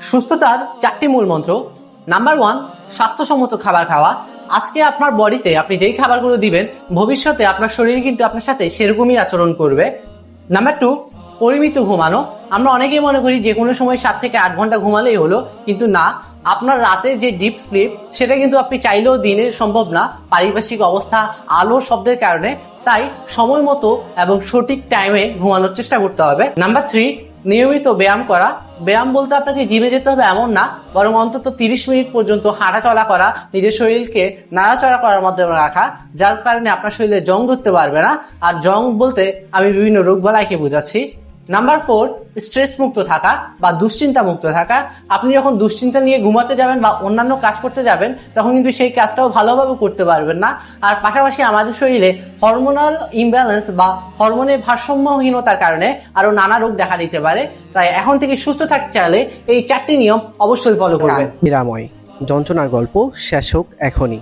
সুস্থতার চারটি মূল মন্ত্র। নাম্বার 1, স্বাস্থ্যসম্মত খাবার খাওয়া। আজকে আপনার বডিতে আপনি যেই খাবারগুলো দিবেন, ভবিষ্যতে আপনার শরীর কিন্তু আপনার সাথে সেরকমই আচরণ করবে। নাম্বার 2, পরিমিত ঘুমানো। আমরা অনেকেই মনে করি যে কোনো সময় 7 থেকে 8 ঘন্টা ঘুমালেই হলো, কিন্তু না। আপনার রাতে যে ডিপ স্লিপ, সেটা কিন্তু আপনি চাইলেও দিনে সম্ভব না, পারিপার্শ্বিক অবস্থা, আলো, শব্দের কারণে। তাই সময় মতো এবং সঠিক টাইমে ঘুমানোর চেষ্টা করতে হবে। নাম্বার 3, নিয়মিত ব্যায়াম করা। ব্যায়াম বলতে আপনাকে জিমে যেতে হবে এমন না, বরং অন্তত 30 মিনিট পর্যন্ত হাঁটা চলা করা, নিজের শরীরকে নাড়াচড়া করার মাধ্যমে রাখা, যার কারণে আপনার শরীরে জং ধরতে পারবে না। আর জং বলতে আমি বিভিন্ন রোগবালাইকে বোঝাচ্ছি। নাম্বার 4, স্ট্রেস মুক্ত থাকা বা দুশ্চিন্তা মুক্ত থাকা। আপনি যখন দুশ্চিন্তা নিয়ে ঘুমাতে যাবেন বা অন্যান্য কাজ করতে যাবেন, তখন কিন্তু সেই কাজটাও ভালোভাবে করতে পারবেন না। আর পাশাপাশি আমাদের শরীরে হরমোনাল ইমব্যালেন্স বা হরমোনের ভারসাম্যহীনতার কারণে আরো নানা রোগ দেখা দিতে পারে। তাই এখন থেকে সুস্থ থাকতে চাইলে এই 4টি নিয়ম অবশ্যই ফলো করবেন। নিরাময় যন্ত্রণার গল্প শেষ হোক এখনই।